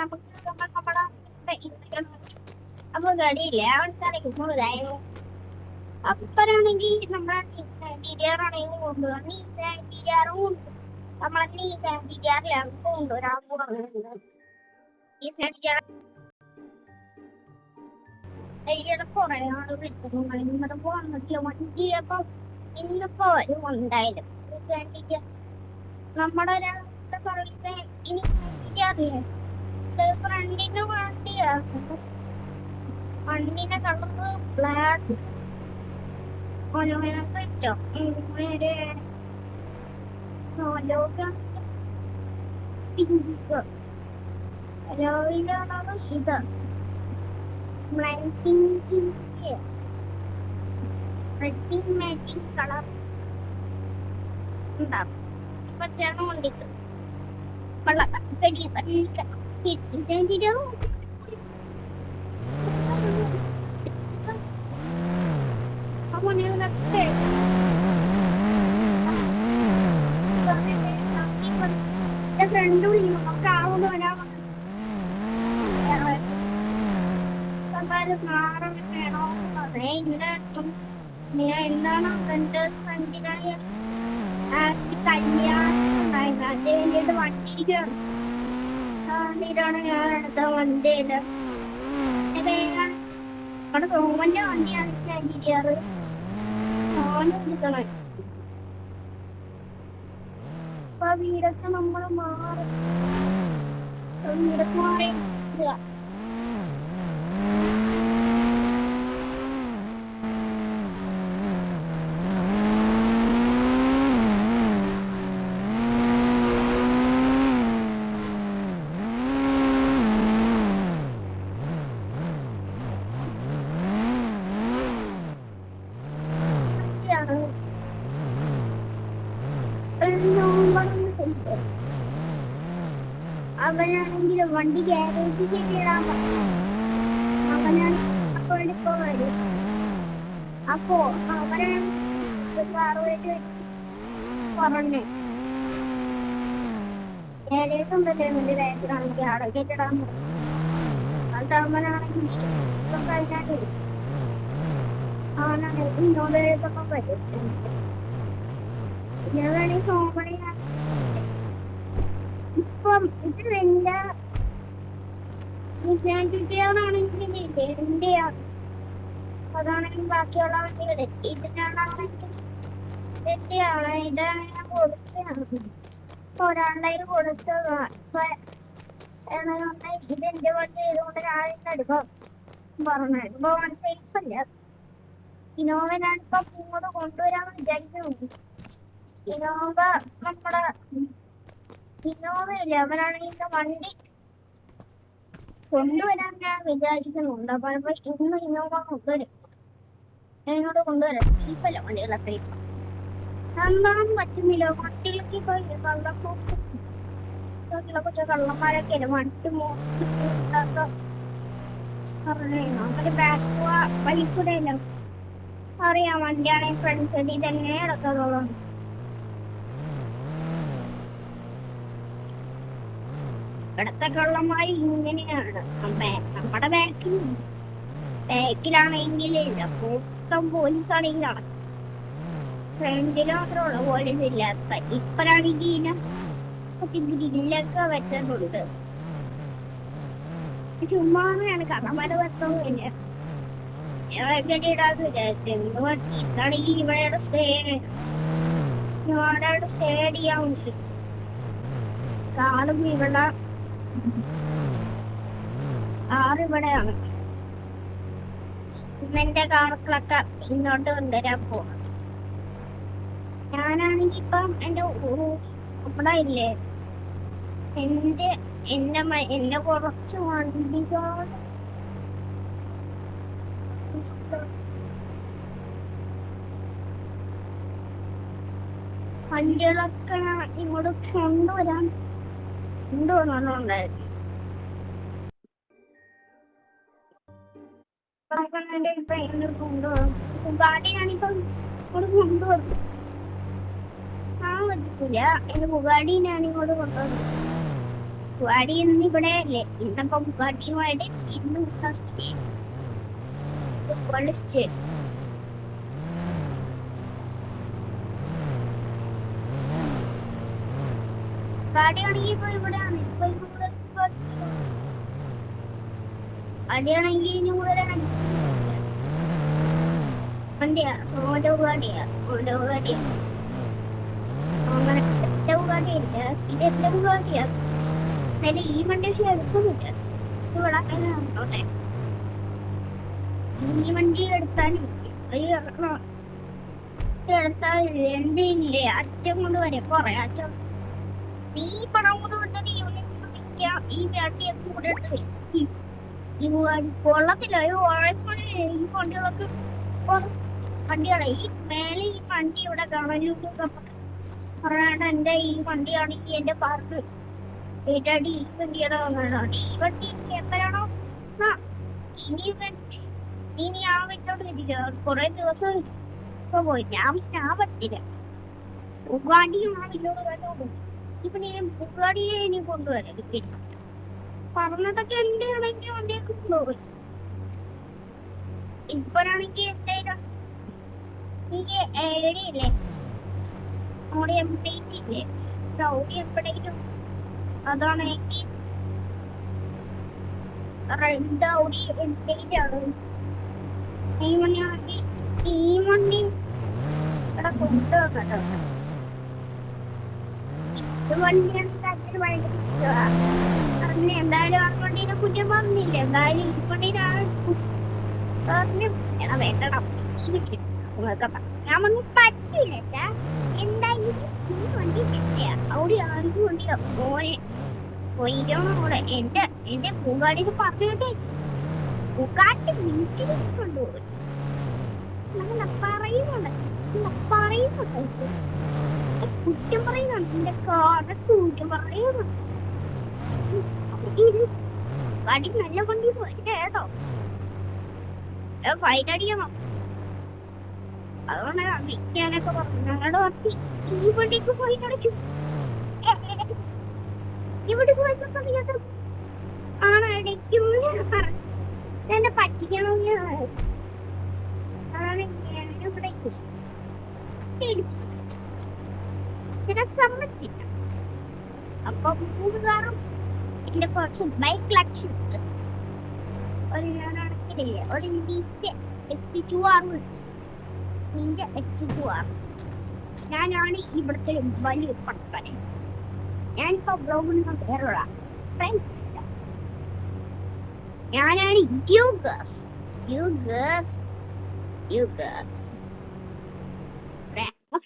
നമുക്ക് നമ്മുടെ അപ്പൊ ഗടിയില്ലേ അവൾക്കാണെങ്കിൽ മുഴുതായിരുന്നു. അപ്പറാണെങ്കിൽ നമ്മളെ DDR ആണെങ്കിൽ കൊണ്ടുപോകാം. DDR-ഉം ഉണ്ട്. നമ്മളെ DDR-ലാണ് കൊണ്ടുവരാൻ പോകുന്നത്. ഇവിടെ കുറെ ആള് വിളിക്കുന്നു ഇന്നലെ വന്നിട്ടില്ല വണ്ടി. അപ്പൊ ഇന്നിപ്പോ വരും എന്തായാലും. നമ്മുടെ ഒരാളുടെ സർവീസ് ഇനി അറിയാം. ഫ്രണ്ടിന് വണ്ടിയാണ്. വണ്ടിന്റെ കളറ് ബ്ലാക്ക്. പറ്റോ പിങ്ക്. രാവിലെ ഇത് മാച്ചിങ് കളർ ഉണ്ടാവും. പറ്റാണ് വണ്ടിക്ക് ഫ്രണ്ട് വിളിക്കുന്നു. നമുക്ക് ആവുന്ന വരാൻ വേണോ അതെ ഇങ്ങനെ എന്താണ് ഫ്രണ്ടിനായി കല്യാണം ഉണ്ടായിരുന്നു. അതിന് വേണ്ടിയിട്ട് വണ്ടിയിലാണ് ഞാൻ എടുത്ത വണ്ടിയില് നമ്മുടെ സോമന്റെ വണ്ടിയാണ് DDR. അപ്പൊ വീടൊക്കെ നമ്മള് മാറി വീടൊക്കെ മാറി അവനാണെങ്കിൽ വണ്ടി ഗ്യാരേജ് ചെയ്തിടാൻ പറഞ്ഞു. അവനാണ് അപ്പൊ വരും. അപ്പോ അവനാണ് വെച്ച് പറഞ്ഞു ഗ്യാരേജ് ഉണ്ടല്ലേ എന്റെ ബാക്കിലാണെങ്കിൽ അവിടെ കേട്ടിടാൻ പറഞ്ഞു. അത് അവനാണെങ്കിൽ കഴിഞ്ഞാൽ ചോദിച്ചു. അവനാണെങ്കിൽ ഇന്നോട് എഴുതുമ്പോ വരും. ഞാൻ വേണമെങ്കിൽ സോമണി ഇപ്പം ഇത് എന്റെ ആണെങ്കിൽ എന്റെയാണ്. അതാണെങ്കിൽ ബാക്കിയുള്ള വണ്ടികള് ഇതിനാണെങ്കിൽ എന്റെയാണ്. ഇതാണ് ഞാൻ കൊടുത്തതാണ്. ഒരാളുടെ കൊടുത്തതാണ്. ഇതെന്റെ വണ്ടി ചെയ്തുകൊണ്ട് രാവിലെ എടുക്കാം പറഞ്ഞു. ഇപ്പൊ സേഫ് അല്ല. ഇന്നോവ ഞാനിപ്പോ ഇങ്ങോട്ട് കൊണ്ടുവരാന്ന് വിചാരിക്കുന്നു. ഇന്നോവ നമ്മുടെ ഇന്നോവയില്ലേ അവനാണെങ്കിൽ വണ്ടി കൊണ്ടുവരാൻ ഞാൻ വിചാരിക്കുന്നുണ്ട്. അപ്പൊ പക്ഷെ ഇന്ന് ഇന്നോവ കൊണ്ടുവരും. ഞാൻ ഇങ്ങോട്ട് കൊണ്ടുവരാം. സേഫല്ല വണ്ടികളൊക്കെ ഇപ്പൊ നന്നാൻ പറ്റുന്നില്ല. വണ്ടികളൊക്കെ ഇപ്പൊ കൊച്ചു കള്ളന്മാരൊക്കെ അല്ലേ വണ്ടി അവര് ബാക്ക് വഴിക്കൂടെയല്ല അറിയാം. വണ്ടിയാണെങ്കിൽ ഫ്രണ്ട് സൈഡിൽ തന്നെ ഇടത്തോളം ഇവിടത്തെ കള്ളന്മാർ ഇങ്ങനെയാണ്. നമ്മുടെ ബാക്കിലാണെങ്കിൽ മൊത്തം പോലീസാണെങ്കിലാണ്. ഫ്രണ്ടിൽ മാത്രമുള്ള പോലീസ് ഇല്ലാത്ത. ഇപ്പഴാണെങ്കിൽ കുറച്ച് ഗ്രില്ലൊക്കെ വെച്ചിട്ടുണ്ട്. ചുമ്മായാണ് കള്ളന്മാരെ വെച്ചൊന്നുമില്ല. ഇടാന്ന് വിചാരിച്ചു. ഇതാണെങ്കിൽ ഇവിടെ സ്റ്റേ ചെയ്യാൻ വേണ്ടി കാറും ഇവിടെ ഇവിടെയാണ്. ഇന്നെന്റെ കാറുകളൊക്കെ ഇങ്ങോട്ട് കൊണ്ടുവരാൻ പോവാം. ഞാനാണെങ്കി ഇപ്പം ഇവിടെ ഇല്ലേ എന്റെ കുറച്ച് വണ്ടികൾ വണ്ടികളൊക്കെ ഇങ്ങോട്ട് കൊണ്ടുവന്നുണ്ടായിരുന്നു. ഇപ്പൊ കൊണ്ടുപോകും. ബുഗാഡിയാണിപ്പോ ഇങ്ങോട്ട് കൊണ്ടുവന്നു. പറ്റില്ല. എന്റെ ബുഗാഡി ഞാൻ ഇങ്ങോട്ട് കൊണ്ടുവന്നു. ബുഗാടി ഇന്ന് ഇവിടെ അല്ലേ? ഇന്നപ്പോ ബുഗാട്ടിയുമായിട്ട് ഇന്ന് കളിച്ച് ബുഗാടിയാണെങ്കിൽ ഇപ്പൊ ഇവിടെയാണ്. ഇപ്പൊ ഇവിടെ അടിയാണെങ്കിൽ ഇനി കൂടുതലാണ് വണ്ടിയാ. സോന്റെ ബുഗാടിയാ, സോന്റെ ബുഗാടിയാ. അങ്ങനെ എന്റെ ബുഗാടിയില്ല, ഇത് എന്റെ ബുഗാടിയാ. അതിന് ഈ വണ്ടി പക്ഷെ എടുക്കുന്നില്ല. ഇവിടെ നോട്ടെ, ഈ വണ്ടി എടുത്താലും എടുത്താൽ രണ്ടില്ലേ അച്ഛൻ കൊണ്ട് വരെ കൊറേ അച്ഛൻ ഈ പണം കൊണ്ട് കൊടുത്തിട്ട് ഈ വണ്ടി കൂടെ ഈ കൊള്ളത്തില്ല. ഈ വണ്ടികളൊക്കെ വണ്ടികളെ ഈ മേലെ ഈ വണ്ടി ഇവിടെ കാണാനൊക്കെ പറയാണ്ട് എന്റെ ഈ വണ്ടിയാണെങ്കിൽ എന്റെ പാർക്ക് ഏറ്റവും ഈ വണ്ടിയുടെ ഈ വണ്ടി എപ്പോഴാണോ ഇനി ആ വീട്ടിലോട്ട് വരിക. കുറെ ദിവസം ഇപ്പൊ പോയി ഞാൻ പറ്റില്ല. ബുഗാടിയാണ് ഇതിനോട് വേണ്ടത്. ഇപ്പൊ ഞാൻ ബുഗാടിയെ ഇനി കൊണ്ടുവരാം. പറഞ്ഞതൊക്കെ എന്റെ ആണെങ്കിൽ വണ്ടിയൊക്കെ കൊണ്ടുപോയി. ഇപ്പോഴാണെങ്കിൽ എന്റെ എനിക്ക് ഏടിയില്ലേ ഓടി എംപ്ലേറ്റില്ലേ, ഓടി എപ്പോഴേക്കും അതാണ് എനിക്ക് റെഡ് ഓടി എംപ്ലേറ്റ് ആണ്. ഈ വണ്ടിയാണെങ്കിൽ ഈ വണ്ടി ഇവിടെ കൊണ്ടുവന്നോ. ഇത് വണ്ടിയാണെങ്കിൽ അച്ഛന് ഭയങ്കര ഇഷ്ടമാണ്. എന്തായാലും ആ വണ്ടീനെ കുറ്റം പറഞ്ഞില്ല. എന്തായാലും ഈ വണ്ടിയിലാണ് പറഞ്ഞു വേണ്ടണം. ഞാൻ പറഞ്ഞു പറ്റില്ല. എന്തായാലും ഈ വണ്ടി അവിടെ ആദ്യ വണ്ടിയാ മോനെ പോയിക്കോളെ. എന്റെ ബുഗാടിന് പറഞ്ഞോട്ടെ, ബുഗാട്ടി വീട്ടിൽ കൊണ്ടുപോകും. പറയുന്നുണ്ട് കുറ്റം പറയുന്നുണ്ട്. എന്റെ കാറ് കുറ്റം പറയുന്നുണ്ട്. വണ്ടി നല്ല വണ്ടി പോയി കേട്ടോ, ഫൈനടിയണം. അതുകൊണ്ട് വിൽക്കാനൊക്കെ പറഞ്ഞു. ഞങ്ങളുടെ വണ്ടി ഈ വണ്ടിക്ക് ഫൈനടിച്ചു. ഇവിടെ പോയപ്പോ പറയാതെ ആണ് അടിക്കും എന്നെ പറ്റിക്കണമെന്ന്. അതാണ് ഞാനിവിടെ സമ്മതിച്ചില്ല. അപ്പൊ മൂന്നുകാരും എന്റെ കുറച്ച് ബൈക്ക് കളക്ഷൻ ഉണ്ട്. ഒരു ഞാനാണെങ്കിലേ ഒരു നീച്ച 82R വിളിച്ചു. Nietzsche 82R. ഞാനാണ് ഇവിടുത്തെ വലിയ പട്ടൻ. ഞാനിപ്പോ ബ്ലോഗിന് വേറൊരാ ഫ്രണ്ട്സ് ഇല്ല. ഞാനാണ്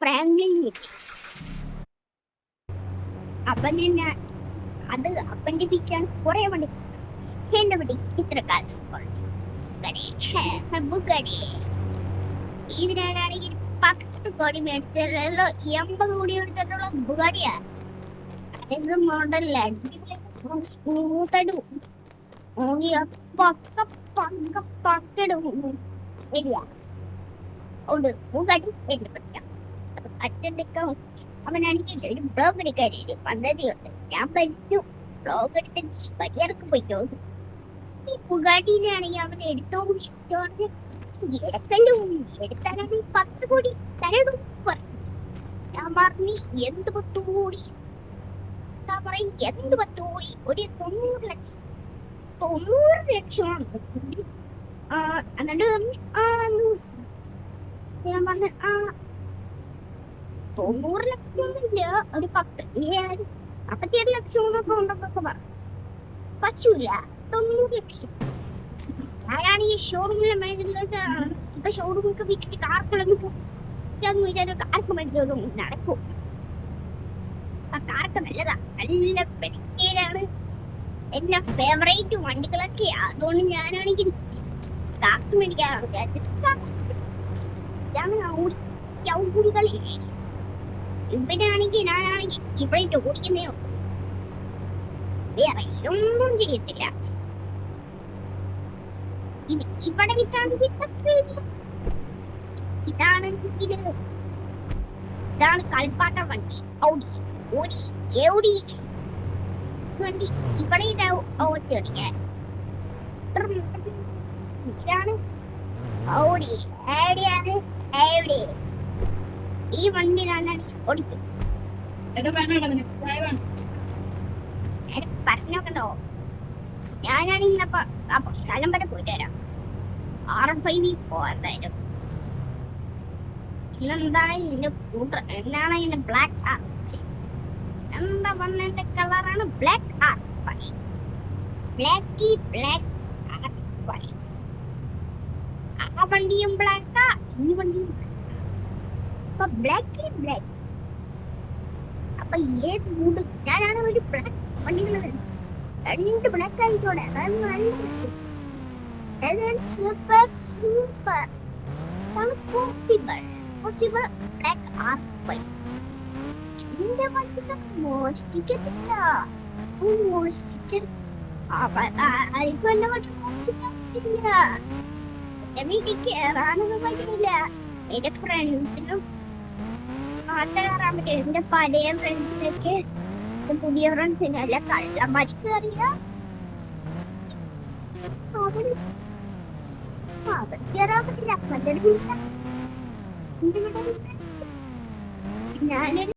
ഫ്രാങ്ക്ലിൻ കിട്ടി. അപ്പനെ ഞാൻ അത് അപ്പന്റെ വീട്ടിലാണ് കുറെ വണ്ടി. എന്റെ വണ്ടി ഇത്ര കാലം ഇതിനാണെങ്കിൽ 10 കോടി മേടിച്ചല്ലോ, 80 കോടി മേടിച്ചിട്ടുള്ള ബുഗാടിയാ. ഇത് മോഡൽ സ്മൂത്തായിട്ട് അവനാണെങ്കിൽ ഒരു ബ്ലോഗ് എടുക്കാനായിട്ട് പദ്ധതിയുണ്ട്. ഞാൻ പഠിച്ചു ബ്ലോഗ് എടുത്ത് പരിചയർക്ക് പോയിക്കോ. ഈ ബുഗാട്ടിയിലാണെങ്കിൽ അവൻ എടുത്തോണ്ട് എടുത്താണെങ്കിൽ 10 കോടി തരണം പറഞ്ഞു. ഞാൻ പറഞ്ഞു എന്ത് 10 കോടി പറയും, എന്ത് 10 കോടി, ഒരു 90 ലക്ഷം. 90 ലക്ഷമാണ്. എന്നിട്ട് ഞാൻ പറഞ്ഞു 90 ലക്ഷമൊന്നുമില്ല, ഒരു 47 ലക്ഷമൊക്കെ ഉണ്ടെന്നൊക്കെ പറഞ്ഞു. പറ്റൂല, 90 ലക്ഷം. ഞാനാണ് ഈ ഷോറൂമിലെ മാനേജർ. ഇപ്പൊ ഷോറൂമൊക്കെ വിറ്റിട്ട് കാർക്കുകളൊന്നും വിചാരിച്ച കാർക്ക് മേടിച്ചോളും നടക്കും. ആ കാർക്ക് നല്ലതാ, നല്ല പെരക്കേലാണ്. എന്റെ ഫേവറേറ്റ് വണ്ടികളൊക്കെ. അതുകൊണ്ട് ഞാനാണെങ്കിൽ കാർക്ക് മേടിക്കാറ്. ഇവനാണെങ്കിൽ ഞാനാണെങ്കിൽ ഇവിടെ ഓടിക്കുന്നേ വേറെ ഒന്നും ചെയ്യത്തില്ല. ഇവിടെ വിറ്റാണെങ്കിൽ ഇതാണ് കളിപ്പാട്ട വണ്ടി. ഔഡി വണ്ടി ഇവിടെ ഓടി ഓടിക്കാൻ ഇതാണ് ഓടി എവിടെയാണ് എവിടെ ഈ വണ്ടിയിലാണ് ഓടിക്കും പറഞ്ഞോക്കണ്ടോ ഞാനാണ് ഇന്നപ്പോ സ്ഥലം വരെ പോയിട്ട് വരാം RFID പോവാതായാലും ഇന്നെന്തായാലും എന്റെ കൂട്ടർ എന്താണ് ഇതിന്റെ ബ്ലാക്ക് ആർട്ട് എന്താ പറഞ്ഞ കളറാണ് ബ്ലാക്ക് ആർട്ട് ബ്ലാക്ക് ആർട്ട് ആ വണ്ടിയും ബ്ലാക്കാ ഈ വണ്ടിയും അപ്പൊ ബ്ലാക്ക് അപ്പൊ ഏത് മൂഡ് ഞാനാണ് ഒരു ബ്ലാക്ക് വണ്ടികൾ രണ്ട് ബ്ലാക്ക് ആയിക്കോട്ടെ അതാണ് നല്ല super super possible black art എന്റെ വണ്ടിക്ക് മോഷ്ടിക്കത്തില്ല മോഷ്ടിക്കൽ ആർക്കും എന്റെ വണ്ടി മോഷ്ടിക്കത്തില്ല എന്റെ വീട്ടിൽ കയറാനൊന്നും പറ്റില്ല എന്റെ ഫ്രണ്ട്സിനും മാത്രമേ കയറാൻ പറ്റും എന്റെ പഴയ ഫ്രണ്ട്സിനൊക്കെ പുതിയ ഫ്രണ്ട്സിനല്ല കള്ളന്മാർക്ക് കയറിയ അവർ കയറാൻ പറ്റില്ല ഞാനൊരു